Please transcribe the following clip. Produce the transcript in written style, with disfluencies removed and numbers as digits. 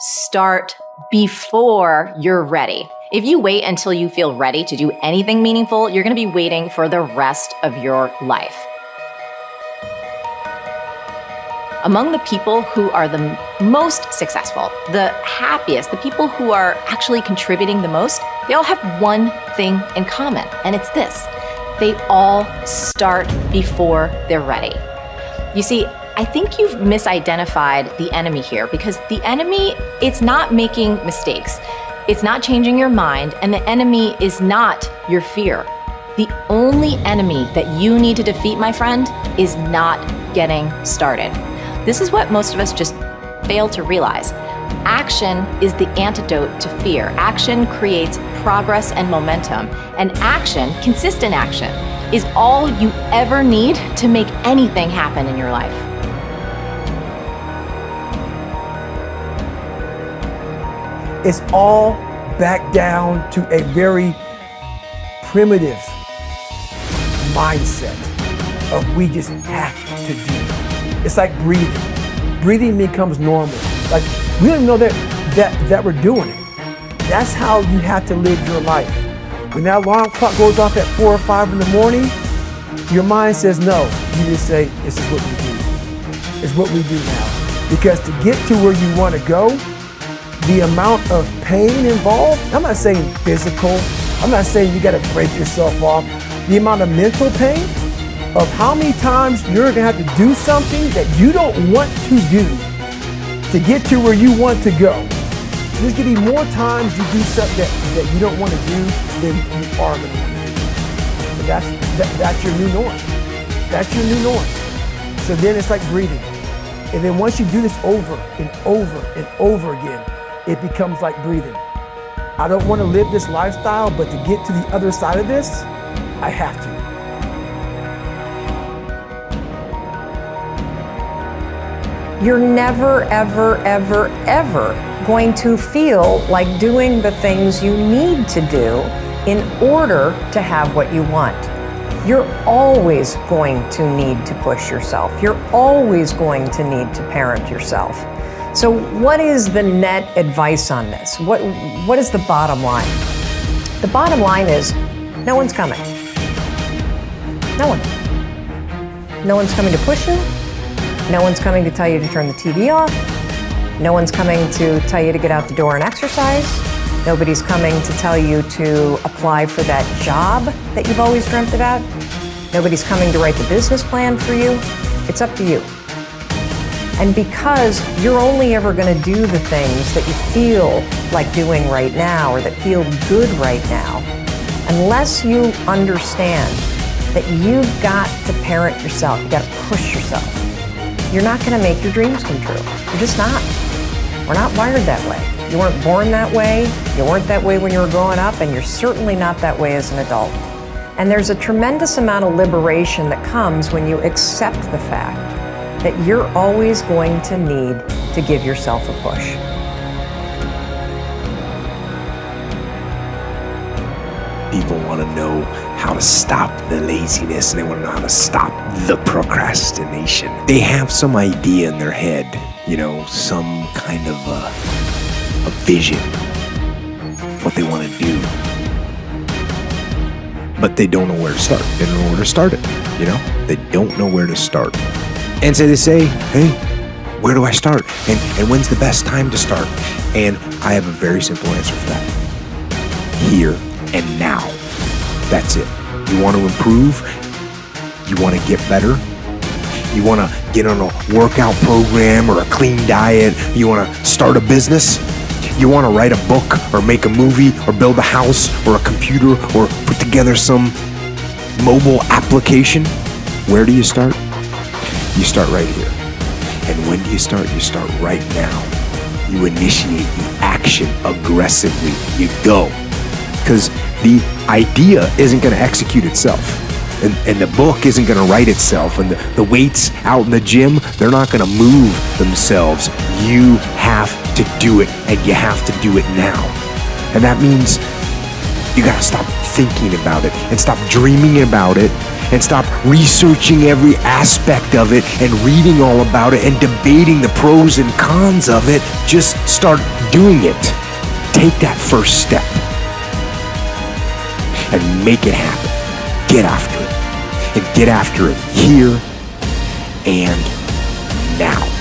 start before you're ready. If you wait until you feel ready to do anything meaningful, you're going to be waiting for the rest of your life. Among the people who are the most successful, the happiest, the people who are actually contributing the most, they all have one thing in common, and it's this. They all start before they're ready. You see, I think you've misidentified the enemy here, because the enemy, it's not making mistakes. It's not changing your mind, and the enemy is not your fear. The only enemy that you need to defeat, my friend, is not getting started. This is what most of us just fail to realize. Action is the antidote to fear. Action creates progress and momentum. And action, consistent action, is all you ever need to make anything happen in your life. It's all back down to a very primitive mindset of we just have to do it. It's like breathing. Breathing becomes normal. Like we don't know that we're doing it. That's how you have to live your life. When that alarm clock goes off at 4 or 5 in the morning, your mind says no. You just say, this is what we do. It's what we do now. Because to get to where you want to go, the amount of pain involved, I'm not saying physical, I'm not saying you got to break yourself off. The amount of mental pain of how many times you're going to have to do something that you don't want to do to get to where you want to go. There's going to be more times you do something that you don't want to do than you are going to do. And that's your new norm. That's your new norm. So then it's like breathing. And then once you do this over and over and over again, it becomes like breathing. I don't want to live this lifestyle, but to get to the other side of this, I have to. You're never, ever, ever, ever going to feel like doing the things you need to do in order to have what you want. You're always going to need to push yourself. You're always going to need to parent yourself. So what is the net advice on this? What is the bottom line? The bottom line is no one's coming. No one. No one's coming to push you. No one's coming to tell you to turn the TV off. No one's coming to tell you to get out the door and exercise. Nobody's coming to tell you to apply for that job that you've always dreamt about. Nobody's coming to write the business plan for you. It's up to you. And because you're only ever going to do the things that you feel like doing right now or that feel good right now, unless you understand that you've got to parent yourself, you've got to push yourself, you're not going to make your dreams come true. You're just not. We're not wired that way. You weren't born that way. You weren't that way when you were growing up, and you're certainly not that way as an adult. And there's a tremendous amount of liberation that comes when you accept the fact that you're always going to need to give yourself a push. People want to know how to stop the laziness, and they want to know how to stop the procrastination. They have some idea in their head, some kind of a vision, what they want to do. But they don't know where to start. They don't know where to start it, They don't know where to start. And so they say, hey, where do I start? And when's the best time to start? And I have a very simple answer for that. Here and now. That's it. You want to improve? You want to get better? You want to get on a workout program or a clean diet? You want to start a business? You want to write a book or make a movie or build a house or a computer or put together some mobile application? Where do you start? You start right here. And when do you start? You start right now. You initiate the action aggressively. You go. Because the idea isn't going to execute itself. And the book isn't going to write itself. And the weights out in the gym, they're not going to move themselves. You have to do it, and you have to do it now. And that means you got to stop thinking about it and stop dreaming about it and stop researching every aspect of it and reading all about it and debating the pros and cons of it. Just start doing it. Take that first step and make it happen. Get after it. And get after it here and now.